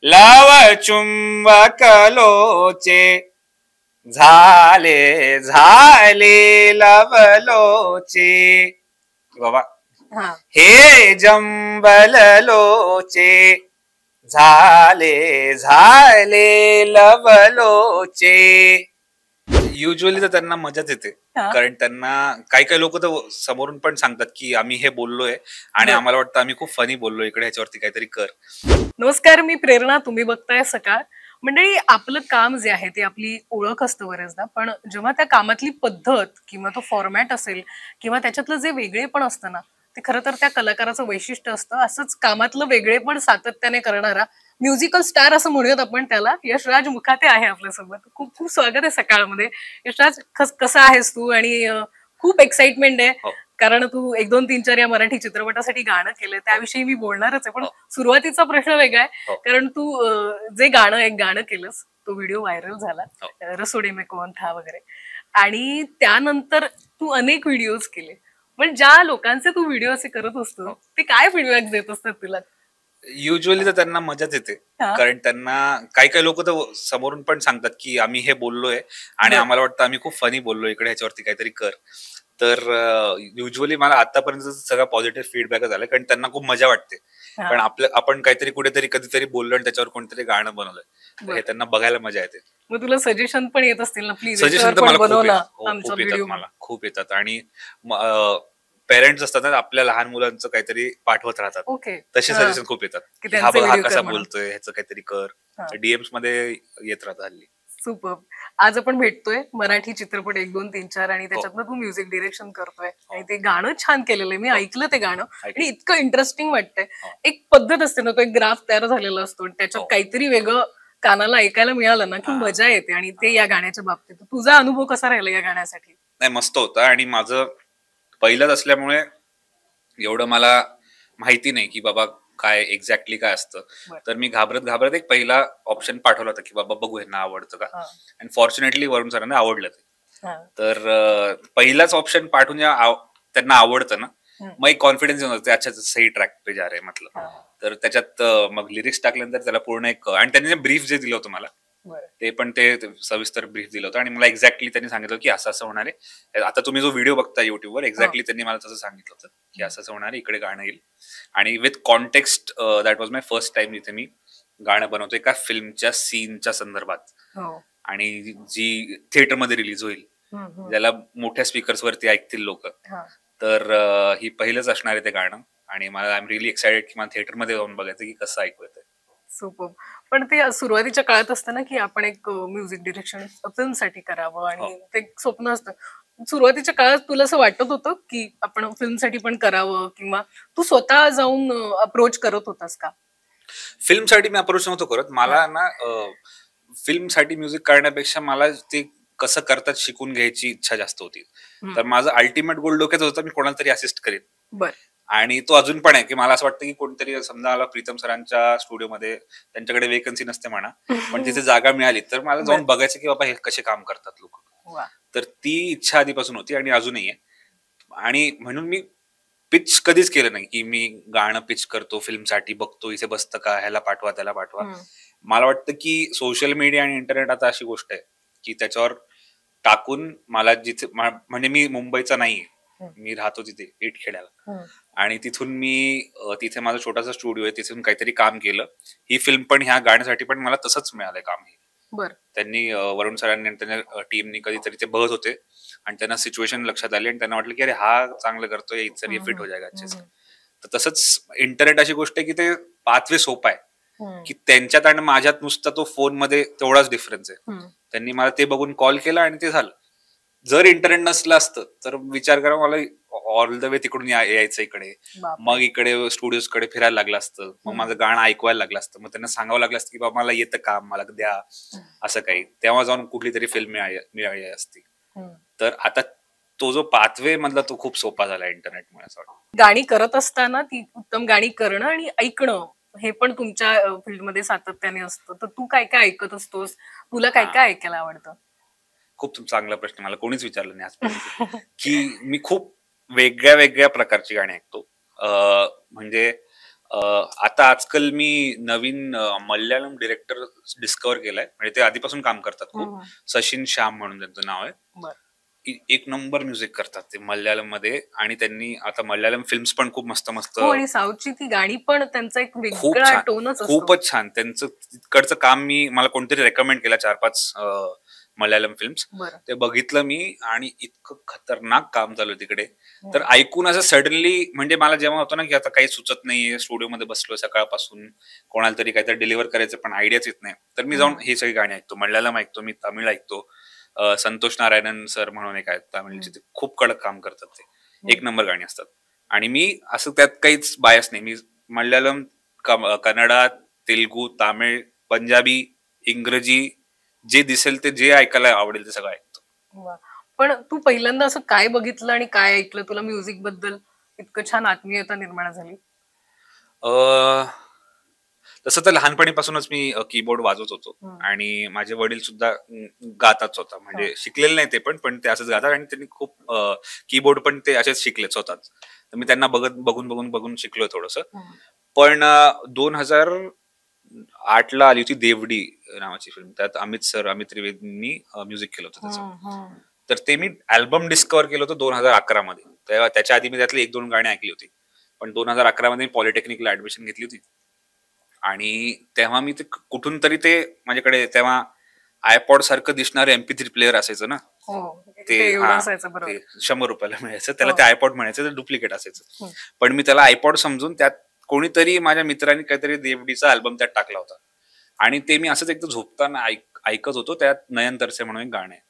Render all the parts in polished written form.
लव चुंबक लोचे झाले झाले लवलोचे बाबा हे जंबल लोचे झाले झाले लवलोचे. युजली तर त्यांना मजाच येते, कारण त्यांना काही काही लोक तर समोरून पण सांगतात की आम्ही हे बोललोय आणि आम्हाला वाटतं आम्ही खूप फनी बोललोय, इकडे ह्याच्यावरती काहीतरी कर. नमस्कार, मी प्रेरणा, तुम्ही बघताय सकाळ. मंडळी, आपलं काम जे आहे ते आपली ओळख असतं बरेचदा, पण जेव्हा त्या कामातली पद्धत किंवा तो फॉर्मॅट असेल किंवा त्याच्यातलं जे वेगळेपण असतं ना, ते खरं तर त्या कलाकाराचं वैशिष्ट्य असतं. असंच कामातलं वेगळेपण सातत्याने करणारा म्युझिकल स्टार असं म्हणूयात आपण त्याला, यशराज मुखाते आहे आपल्यासोबत. खूप खूप स्वागत आहे सकाळमध्ये. यशराज, कसा आहेस तू? आणि खूप एक्साइटमेंट आहे कारण तू 1, 2, 3, 4 या मराठी चित्रपटासाठी गाणं केलंय, त्याविषयी मी बोलणारच आहे. पण सुरुवातीचा प्रश्न वेगळा आहे, कारण तू जे एक गाणं केलंस, तो व्हिडिओ व्हायरल झाला, रसोडे में कौन था वगैरे, आणि त्यानंतर तू अनेक व्हिडिओज केले. पण ज्या लोकांचे तू व्हिडिओ असे करत असतो ते काय फीडबॅक देत असतात तुला? युजली तर त्यांना मजाच येते, कारण त्यांना काही काही लोक तर समोरून पण सांगतात की आम्ही हे बोललोय आणि आम्हाला वाटतं आम्ही खूप फनी बोललोय, इकडे ह्याच्यावरती काहीतरी कर. तर युजली मला आतापर्यंत सगळा पॉझिटिव्ह फीडबॅक झाला, कारण त्यांना खूप मजा वाटते. कारण आपण काहीतरी कुठेतरी कधीतरी बोललो आणि त्याच्यावर कोणतरी गाणं बनवलंय, हे त्यांना बघायला मजा येते. मग तुला सजेशन पण येत असतील ना, प्लीज सजेशन तर मला खूप येतात, मला खूप येतात. आणि पेरेंट्स असतात ना, आपल्या लहान मुलांचं काहीतरी पाठवत राहतात, तसे सजेशन खूप येतात की हा बघ, हा कसा बोलतोय, ह्याचं काहीतरी कर. डीएम्स मध्ये येत राहतात हल्ली. सुपर. आज आपण भेटतोय मराठी चित्रपट 1, 2, 3, 4 आणि त्याच्यातनं तू म्युझिक डिरेक्शन करतोय आणि ते गाणं छान केलेलं आहे. मी ऐकलं ते गाणं आणि इतकं इंटरेस्टिंग वाटतंय. एक पद्धत असते ना, तो एक ग्राफ तयार झालेला असतो, त्याच्यात काहीतरी वेगळं कानाला ऐकायला मिळालं ना की मजा येते, आणि ते या गाण्याच्या बाबतीत. तुझा अनुभव कसा राहिला या गाण्यासाठी? नाही, मस्त होता. आणि माझं पहिलंच असल्यामुळे एवढं मला माहिती नाही की बाबा काय एक्झॅक्टली काय असतं. तर मी घाबरत एक पहिला ऑप्शन पाठवला होता की बाबा बघू ह्यांना आवडतं का. आणि फॉर्च्युनेटली वरुण सरांना आवडलं ते. तर पहिलाच ऑप्शन पाठवून त्यांना आवडतं ना, मग एक कॉन्फिडन्स येऊन जातो, अच्छा सही ट्रॅक पे जा रहे मतलब. तर त्याच्यात मग लिरिक्स टाकल्यानंतर त्याला पूर्ण एक, आणि त्यांनी ब्रीफ जे दिलं होतं मला, ते पण ते सविस्तर ब्रीफ दिलं होतं आणि मला एक्झॅक्टली त्यांनी सांगितलं की असं असं होणार आहे. आता तुम्ही जो व्हिडिओ बघता युट्यूबवर, एक्झॅक्टली त्यांनी मला तसं सांगितलं होतं की असं असं होणार आहे, इकडे गाणं येईल. आणि with context, that was my first time जिथे मी गाणं बनवतोय एका फिल्मच्या सीनच्या संदर्भात, आणि जी थिएटरमध्ये रिलीज होईल, ज्याला मोठ्या स्पीकर्स वरती ऐकतील लोक. तर ही पहिलंच असणार आहे ते गाणं, आणि मला आय एम रिअली एक्साइटेड की मला थिएटरमध्ये जाऊन बघायचं की कसं ऐकू येतं. सुपर. पण ते सुरुवातीच्या काळात असतं ना की आपण एक म्युझिक डिरेक्शन फिल्मसाठी करावं, आणि ते स्वप्न असतं. सुरुवातीच्या काळात तुला असं वाटत होतं की आपण फिल्मसाठी पण करावं, किंवा तू स्वतः जाऊन अप्रोच करत होतास का? फिल्मसाठी मी अप्रोच नव्हतो करत. मला ना फिल्मसाठी म्युझिक करण्यापेक्षा मला ते कसं करतात शिकून घ्यायची इच्छा जास्त होती. तर माझं अल्टिमेट गोल डोक्यात होतं, मी कोणाला तरी असिस्ट करेन. आणि तो अजून पण आहे की मला असं वाटतं की कोणतरी, समजा मला प्रीतम सरांच्या स्टुडिओमध्ये, त्यांच्याकडे वेकन्सी नसते म्हणा, पण तिथे जागा मिळाली तर मला जाऊन बघायचं की बाबा हे कसे काम करतात लोक. तर ती इच्छा आधीपासून होती आणि अजूनही आहे. आणि म्हणून मी पिच कधीच केलं नाही की मी गाणं पिच करतो फिल्मसाठी, बघतो इथे बसतं का, ह्याला पाठवा त्याला पाठवा. मला वाटतं की सोशल मीडिया आणि इंटरनेट आता अशी गोष्ट आहे की त्याच्यावर टाकून, मला जिथे, म्हणजे मी मुंबईचा नाहीये, मी राहतो तिथे इटखेड्याला, आणि तिथून मी तिथे माझा छोटासा स्टुडिओ आहे, तिथून काहीतरी काम केलं. ही फिल्म पण, ह्या गाण्यासाठी पण मला तसंच मिळालंय काम. त्यांनी वरुण सरांनी आणि त्यांच्या टीमनी कधीतरी ते बघत होते आणि त्यांना सिच्युएशन लक्षात आली आणि त्यांना वाटलं की अरे हा चांगलं करतोय, इथं ये फिट हो जाएगा अच्छे से. तर तसंच इंटरनेट अशी गोष्ट आहे की ते पाथवे सोपा आहे की त्यांच्यात आणि माझ्यात नुसता तो फोन मध्ये तेवढाच डिफरन्स आहे. त्यांनी मला ते बघून कॉल केला आणि ते झालं. जर इंटरनेट नसलं असतं तर विचार करा, मला ऑल द वे तिकडून यायचं इकडे, मग इकडे स्टुडिओज कडे फिरायला लागलं असतं, मग माझं गाणं ऐकवायला लागलं असतं, मग त्यांना सांगावं लागलं असतं की बाबा मला येतं काम, मला द्या असं काही, तेव्हा जाऊन कुठली तरी फिल्म मिळाली असती. तर आता तो जो पाथवे मधला तो खूप सोपा झाला इंटरनेटमुळे. असं वाटतं गाणी करत असताना ती उत्तम गाणी करणं आणि ऐकणं हे पण तुमच्या फील्डमध्ये सातत्याने असतं. तर तू काय काय ऐकत असतोस? तुला काय काय ऐकायला आवडतं? खूप चांगला प्रश्न, मला कोणीच विचारलं नाही आजपर्यंत की मी खूप वेगळ्या वेगळ्या प्रकारची गाणी ऐकतो. म्हणजे आता आजकाल मी नवीन मल्याळम डिरेक्टर डिस्कवर केलाय, म्हणजे ते आधीपासून काम करतात खूप. सचिन श्याम म्हणून त्यांचं नाव आहे. एक नंबर म्युझिक करतात ते मल्याळम मध्ये, आणि त्यांनी आता मल्याळम फिल्म्स पण खूप मस्त मस्त. आणि साऊथची ती गाणी पण त्यांचा एक खूप वेगळा छान, टोनच असतो. खूपच छान त्यांचं तिकडचं काम. मला कोणतरी रेकमेंड केला 4-5 मल्याळम फिल्म्स, ते बघितलं मी, आणि इतकं खतरनाक काम झालं तिकडे. तर ऐकून असं सडनली, म्हणजे मला जेव्हा होतं ना की आता काही सुचत नाहीये, स्टुडिओमध्ये बसलो सकाळपासून, कोणाला तरी काहीतरी डिलिव्हर करायचं पण आयडियाच येत नाही, तर मी जाऊन ही सगळी गाणी ऐकतो. मल्याळम ऐकतो मी, तमिळ ऐकतो. संतोष नारायणन सर म्हणून एक आहेत तामिळचे, ते खूप कडक काम करतात, ते एक नंबर गाणी असतात. आणि मी असं त्यात काहीच बायस नाही, मी मल्याळम, कन्नडा, तेलुगू, तामिळ, पंजाबी, इंग्रजी, जे दिसेल ते, जे ऐकायला आवडेल ते सगळं ऐकतो. पण तू पहिल्यांदा असं काय बघितलं आणि काय ऐकलं, तुला म्युझिक बद्दल इतकं छान आत्मीयता निर्माण झाली? तसं तर लहानपणीपासूनच मी कीबोर्ड वाजवत होतो, आणि माझे वडील सुद्धा गातात स्वतः, म्हणजे शिकलेले नाही ते पण ते असंच गातात, आणि त्यांनी खूप कीबोर्ड पण ते असेच शिकले स्वतःच. तर मी त्यांना बघून बघून बघून शिकलोय थोडस. पण 2008 ला आली होती देवडी नावाची फिल्म, त्यात अमित त्रिवेदींनी म्युझिक केलं होतं त्याचं. तर ते मी अल्बम डिस्कवर केलं होतं 2011 मध्ये. तेव्हा त्याच्या आधी मी त्यातली 1-2 गाणी ऐकली होती, पण 2011 मध्ये मी पॉलिटेक्निकला ऍडमिशन घेतली होती, आणि तेव्हा मी ते कुठून तरी, ते माझ्याकडे तेव्हा आयपॉड सारखं दिसणारे MP3 प्लेअर असायचं ना, ते 100 रुपयाला मिळायचं, त्याला ते आयपॉड म्हणायचं, ते डुप्लिकेट असायचं. पण मी त्याला आयपॉड समजून, त्यात कोणीतरी माझ्या मित्रांनी काहीतरी देवडीचा अल्बम त्यात टाकला होता, आणि ते मी असंच एकदा झोपताना ऐकत होतो. त्यात नयन तरसे म्हणून एक गाणं आहे,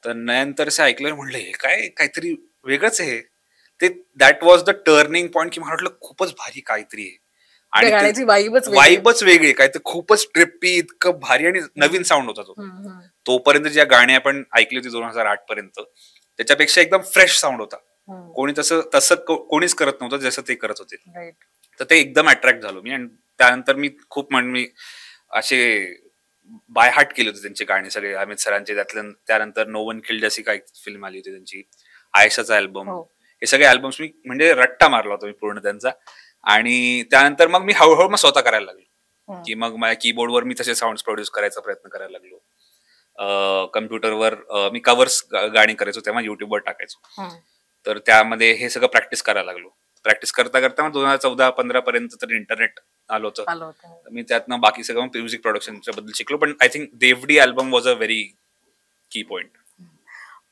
तर नयन तरसे ऐकलं, म्हणलं हे काय, काहीतरी वेगळंच आहे ते. That was the turning point, की मला वाटलं खूपच भारी काहीतरी आहे, आणि वाईबच वेगळी, काय तर खूपच ट्रिप्पी, इतकं भारी आणि नवीन साऊंड होता तो. तोपर्यंत ज्या गाणी आपण ऐकली होती 2008 पर्यंत, त्याच्यापेक्षा एकदम फ्रेश साऊंड होता. कोणी तसं कोणीच करत नव्हतं जसं ते करत होते. तर ते एकदम अट्रॅक्ट झालो मी, आणि त्यानंतर मी खूप मी असे बाय हार्ट केले होते त्यांचे गाणी सगळे, अमित सरांचे. त्यानंतर नो वन किल्ड अशी काही फिल्म आली होती त्यांची, आयशाचा अल्बम, हे सगळे अल्बम्स मी म्हणजे रट्टा मारला होता मी पूर्ण त्यांचा. आणि त्यानंतर मग मी हळूहळू मग स्वतः करायला लागलो, की मग माझ्या कीबोर्डवर मी तसे साऊंड प्रोड्यूस करायचा प्रयत्न करायला लागलो. कम्प्युटरवर मी कव्हर्स गाणी करायचो, तेव्हा युट्यूबवर टाकायचो. तर त्यामध्ये हे सगळं प्रॅक्टिस करायला लागलो. प्रॅक्टिस करता करता 2014-15 पर्यंत तर इंटरनेट आलं होतं. मी त्यातनं बाकी सगळं म्युझिक प्रोडक्शनच्या बद्दल शिकलो. पण I think Devdi album was a very key point.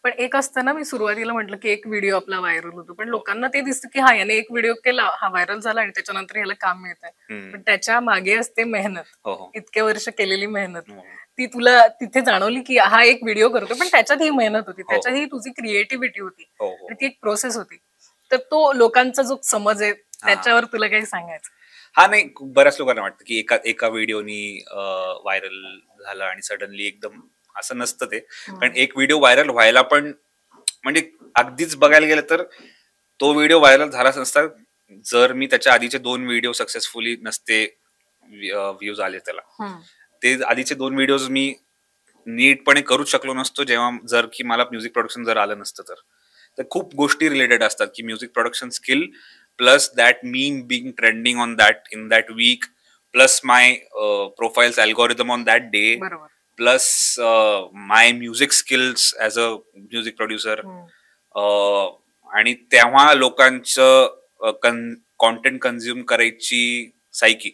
पण एक असतं ना, मी सुरुवातीला म्हटलं की एक व्हिडिओ आपला व्हायरल होतो, पण लोकांना ते दिसतं की हा, याने एक व्हिडिओ केला, हा व्हायरल झाला, आणि त्याच्यानंतर याला काम मिळत आहे. पण त्याच्या मागे असते मेहनत, इतके वर्ष केलेली मेहनत. ती तुला तिथे जाणवली की हा एक व्हिडिओ करतो, पण त्याच्यात ही मेहनत होती, त्याच्यात ही तुझी क्रिएटिव्हिटी होती, ती एक प्रोसेस होती. तर तो लोकांचा जो समज आहे त्याच्यावर तुला काही सांगायचं? हा, नाही, बऱ्याच लोकांना वाटतं की एका व्हिडिओनी व्हायरल झालं आणि सडनली एकदम, असं नसतं ते. कारण एक व्हिडिओ व्हायरल व्हायला पण, म्हणजे अगदीच बघायला गेलं तर तो व्हिडिओ व्हायरल झालाच नसता जर मी त्याच्या आधीचे 2 व्हिडिओ सक्सेसफुली नसते व्ह्यूज आले त्याला. ते आधीचे 2 व्हिडिओज मी नीटपणे करूच शकलो नसतो, जर की मला म्युझिक प्रोडक्शन जर आलं नसतं तर. तर खूप गोष्टी रिलेटेड असतात, की music production skill plus that meme being trending on that in that week, plus my profiles algorithm on that day, plus my music skills as a music producer. आणि तेव्हा लोकांचं कॉन्टेंट कन्झ्युम करायची सायकी,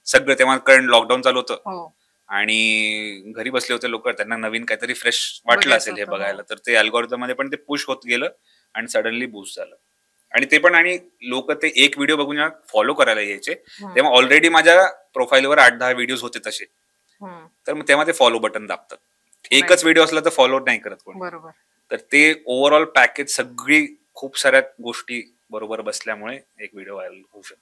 सगळं तेव्हा, कारण lockdown चालू होतं आणि घरी बसले होते लोक, त्यांना नवीन काहीतरी फ्रेश वाटलं असेल हे बघायला, तर ते अल्गोरिदम मध्ये पण ते पुश होत गेलं आणि सडनली बूस्ट झालं. आणि ते पण, आणि लोक ते एक व्हिडिओ बघून फॉलो करायला यायचे, तेव्हा ऑलरेडी माझ्या प्रोफाईलवर 8-10 व्हिडिओ होते तसे, तर मग तेव्हा ते फॉलो बटन दाबतात. एकच व्हिडिओ असला तर फॉलो नाही करत कोण. तर ते ओव्हरऑल पॅकेज, सगळी खूप साऱ्या गोष्टी बरोबर बसल्यामुळे एक व्हिडिओ व्हायरल होऊ शकतो.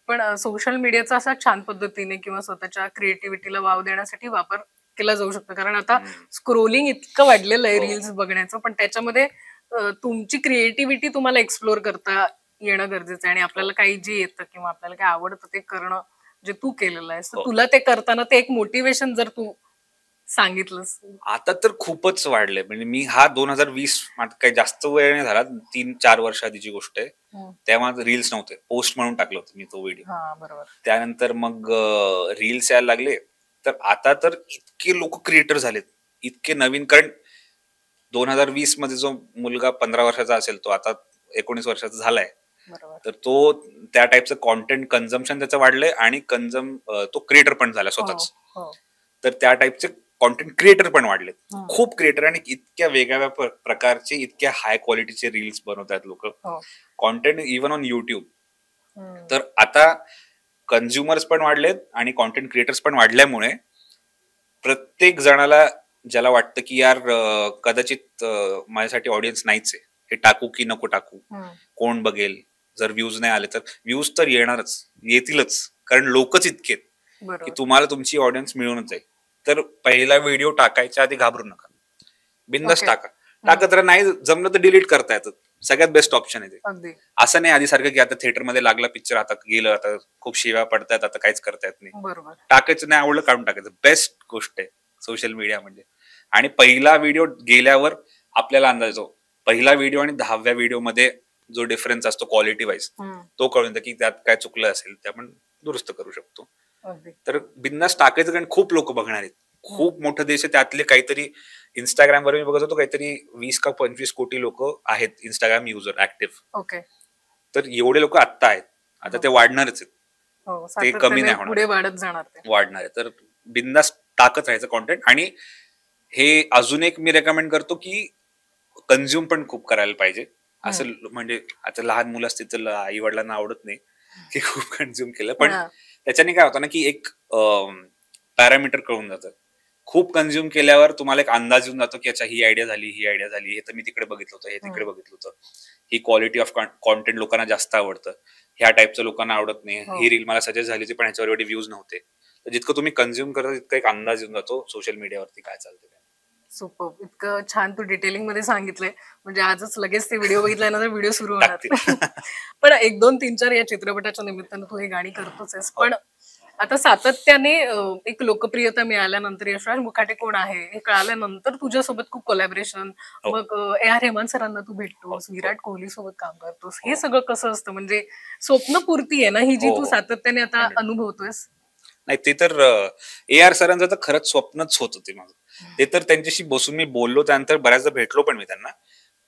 पण सोशल मीडियाचा असा छान पद्धतीने किंवा स्वतःच्या क्रिएटिव्हिटीला वाव देण्यासाठी वापर केला जाऊ शकतो, कारण आता स्क्रोलिंग इतकं वाढलेलं आहे रील्स बघण्याचं, पण त्याच्यामध्ये तुमची क्रिएटिव्हिटी तुम्हाला एक्सप्लोर करता येणं गरजेचं आहे. आणि आपल्याला काही जे येतं किंवा आपल्याला काय आवडतं ते करणं, जे तू केलेलं आहेस, तुला ते करताना ते एक मोटिवेशन जर तू सांगितलंस. आता तर खूपच वाढलंय. म्हणजे मी हा 2020 काही जास्त वेळ नाही झाला, 3-4 वर्ष आधीची गोष्ट आहे. तेव्हा रील्स नव्हते, पोस्ट म्हणून टाकलं होतं मी तो व्हिडिओ. बरोबर. त्यानंतर मग रील्स यायला लागले. तर आता तर इतके लोक क्रिएटर झालेत, इतके नवीन. कारण 2020 मध्ये जो मुलगा 15 वर्षाचा असेल तो आता 19 वर्षाचा झालाय. तर तो त्या टाईपचं कॉन्टेंट कन्झम्पशन त्याचं वाढलंय आणि तो क्रिएटर पण झाला स्वतःच. तर त्या टाईपचे कॉन्टेंट क्रिएटर पण वाढलेत, खूप क्रिएटर, आणि इतक्या वेगळ्या प्रकारचे इतक्या हाय क्वालिटीचे रील्स बनवतात लोक, कॉन्टेंट इव्हन ऑन युट्यूब. तर आता कन्झ्युमर्स पण वाढलेत आणि कॉन्टेंट क्रिएटर्स पण वाढल्यामुळे प्रत्येक जणाला ज्याला वाटतं की यार कदाचित माझ्यासाठी ऑडियन्स नाहीच आहे, हे टाकू की नको टाकू, कोण बघेल, जर व्ह्यूज नाही आले तर व्ह्यूज तर येतीलच, कारण लोकच इतकेत की तुम्हाला तुमची ऑडियन्स मिळूनच जाईल. तर पहिला व्हिडिओ टाकायच्या आधी घाबरू नका, बिंदास टाका. टाकत तर नाही जमलं तर डिलीट करता येतं, सगळ्यात बेस्ट ऑप्शन आहे ते. असं नाही आधी सारखं की आता थिएटरमध्ये लागला पिक्चर, आता गेलं, आता खूप शिव्या पडतायत, आता काहीच करता येत नाही. टाकायचं नाही, आवडलं काढून टाकायचं, बेस्ट गोष्ट आहे सोशल मीडिया म्हणजे. आणि पहिला व्हिडिओ गेल्यावर आपल्याला अंदाज येतो, पहिला व्हिडिओ आणि 10व्या व्हिडिओ मध्ये जो डिफरन्स असतो क्वालिटी वाईज, तो कळून येतो की त्यात काय चुकलं असेल ते आपण दुरुस्त करू शकतो. तर बिंदास टाकायचं, कारण खूप लोक बघणार आहेत, खूप मोठं देश आहे. त्यातले काहीतरी इंस्टाग्रामवर मी बघत होतो, काहीतरी 20 का 25 कोटी लोक आहेत इंस्टाग्राम युजर ऍक्टिव्ह. तर एवढे लोक आत्ता आहेत, आता ते वाढणारच आहेत, ते कमी नाही होणार, वाढणार आहे. तर बिंदास टाकत राहायचं कॉन्टेंट. आणि हे अजून एक मी रेकमेंड करतो की कन्झ्युम पण खूप करायला पाहिजे. असं म्हणजे आता लहान मुलं असतील तर आई वडिलांना आवडत नाही की खूप कन्झ्युम केलं, पण त्याच्याने काय होतं ना की एक पॅरामीटर कळून जातं. खूप कन्झ्युम केल्यावर तुम्हाला एक अंदाज येऊन जातो की अच्छा ही आयडिया झाली, हे तर मी तिकडे बघितलं होतं, हे तिकडे बघितलं होतं, ही क्वालिटी ऑफ कॉन्टेंट लोकांना जास्त आवडतं, ह्या टाईपचं लोकांना आवडत नाही, ही रील मला सजेस्ट झाली पण ह्याच्यावर एवढे व्ह्यूज नव्हते. तर जितकं तुम्ही कन्झ्युम करता तितका एक अंदाज येऊन जातो सोशल मीडियावरती काय चालतं. सुपर, इतकं छान तू डिटेलिंग मध्ये सांगितलंय, म्हणजे आजच लगेच ते व्हिडिओ बघितल्यानंतर व्हिडिओ सुरू होणार. पण 1, 2, 3, 4 या चित्रपटाच्या निमित्तानं तू हे गाणी करतोच आहेस, पण आता सातत्याने एक लोकप्रियता मिळाल्यानंतर यशराज मुखाटे कोण आहे हे कळाल्यानंतर तुझ्यासोबत खूप कोलॅबरेशन, मग A.R. रहमान सरांना तू भेटतोस, विराट कोहली सोबत काम करतोस, हे सगळं कसं असतं? म्हणजे स्वप्नपूर्ती आहे ना ही, जी तू सातत्याने आता अनुभवतोयस? नाही, ते तर A.R. सरांचं तर खरंच स्वप्नच होतं ते माझं. ते तर त्यांच्याशी बसून मी बोललो, त्यानंतर बऱ्याचदा भेटलो पण मी त्यांना.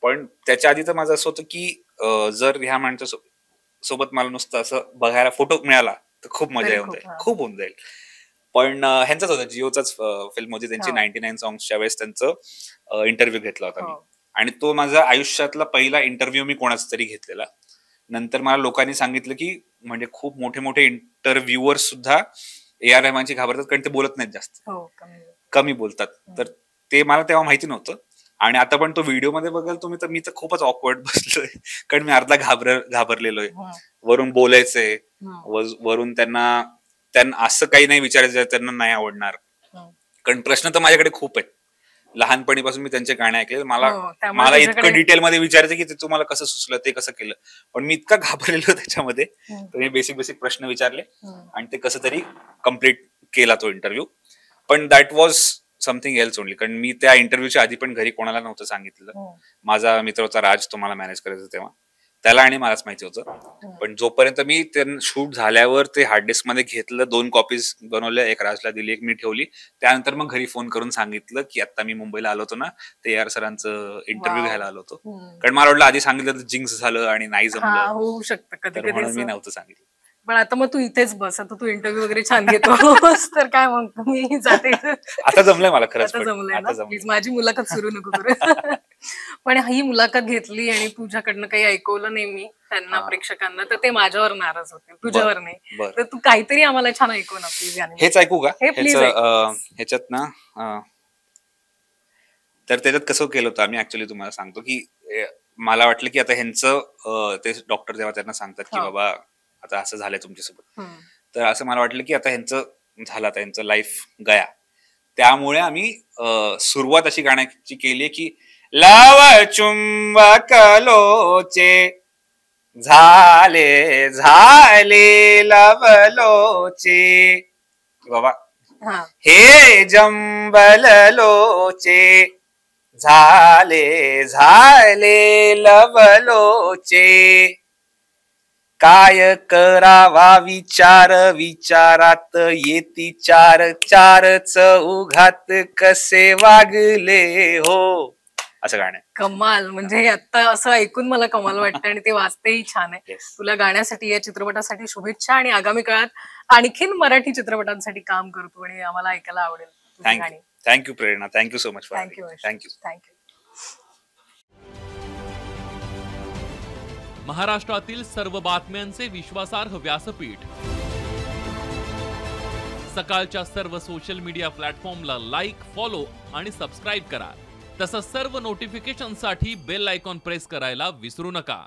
पण त्याच्या आधी तर माझं असं होतं की जर ह्या माणसासोबत मला नुसतं असं बघायला फोटो मिळाला तर खूप मजा येऊन जाईल, खूप होऊन जाईल. पण ह्यांचाच होता, जिओचाच फिल्म होती त्यांची 99 सॉंग्सच्या वेळेस त्यांचं इंटरव्ह्यू घेतला होता मी. आणि तो माझा आयुष्यातला पहिला इंटरव्ह्यू मी कोणाचा तरी घेतलेला. नंतर मला लोकांनी सांगितलं की म्हणजे खूप मोठे मोठे इंटरव्ह्यूअर सुद्धा A.R. रहमानची घाबरतात, कारण ते बोलत नाहीत जास्त, कमी बोलतात. तर ते मला तेव्हा माहिती नव्हतं. आणि आता पण तो व्हिडिओ मध्ये बघाल तुम्ही तर मी तर खूपच ऑकवर्ड बसलोय, कारण मी अर्धा घाबरलेलोय. वरून बोलायचंय, वरून त्यांना असं काही नाही विचारायचं त्यांना नाही आवडणार, कारण प्रश्न तर माझ्याकडे खूप आहेत. लहानपणीपासून मी त्यांचे गाणे ऐकले, मला इतकं डिटेल मध्ये विचारायचं की ते तुम्हाला कसं सुचलं, ते कसं केलं. पण मी इतका घाबरलेलो त्याच्यामध्ये, तर मी बेसिक प्रश्न विचारले आणि ते कसं तरी कम्प्लीट केला तो इंटरव्ह्यू. पण that was something else only, कारण मी त्या इंटरव्ह्यूच्या आधी पण घरी कोणाला नव्हतं सांगितलं. माझा मित्र होता राज, तो मला मॅनेज करायचा तेव्हा, त्याला आणि मलाच माहिती होतं. पण जोपर्यंत मी त्यांना शूट झाल्यावर ते हार्ड डिस्क मध्ये घेतलं, 2 कॉपीज बनवल्या, एक राजला दिली, एक मी ठेवली. त्यानंतर मग घरी फोन करून सांगितलं की आता मी मुंबईला आलो होतो ना, ते A.R. सरांचं इंटरव्ह्यू घ्यायला आलो होतो. कारण मला वाटलं आधी सांगितलं तर जिंक्स झालं आणि नाही जमलं, होऊ शकतं कधी कधी, मी नव्हतं सांगितलं. पण आता मग तू इथेच बस, आता तू इंटरव्ह्यू वगैरे छान घेतोस तर काय मग मी जाते. आता जमलंय मला खरंच, आता जमलंय ना, प्लीज माझी मुलाखत सुरू नको करू. पण ही मुलाखत घेतली आणि तुझ्याकडनं काही ऐकवलं नाही मी त्यांना, प्रेक्षकांना, तर ते माझ्यावर नाराज होते, तुझ्यावर नाही. तर तू काहीतरी आम्हाला छान ऐकव ना प्लीज. हेच ऐकू का? हे प्लीज. ह्याच्यात ना, तर त्याच्यात कसं केलं होतं आम्ही, ऍक्च्युली तुम्हाला सांगतो की मला वाटलं की आता ह्यांचं ते डॉक्टर जेव्हा त्यांना सांगतात की बाबा आता असं झालंय तुमच्यासोबत, तर असं मला वाटलं की आता ह्यांचं झालं, आता ह्यांचं लाईफ गया. त्यामुळे आम्ही सुरुवात अशी गाण्याची केली की लावा चुंबक लोचे झाले झाले लवलोचे, बाबा हे जंबललोचे झाले झाले लवलोचे, काय करावा विचार विचारात येती चार चार चौघात कसे वागले हो. असं गाणं. कमाल. म्हणजे आता असं ऐकून मला कमाल वाटतं आणि ते वाचतेही छान आहे. तुला गाण्यासाठी, या चित्रपटासाठी शुभेच्छा आणि आगामी काळात आणखीन मराठी चित्रपटांसाठी काम करतो आणि आम्हाला ऐकायला आवडेल. Thank you Prerana. Thank you so much. Thank you. महाराष्ट्रातील सर्व बातम्यांचे विश्वासार्ह व्यासपीठ, सकाळच्या सर्व सोशल मीडिया प्लॅटफॉर्मला लाईक, फॉलो आणि सबस्क्राईब करा. तसंच सर्व नोटिफिकेशनसाठी बेल आयकॉन प्रेस करायला विसरू नका.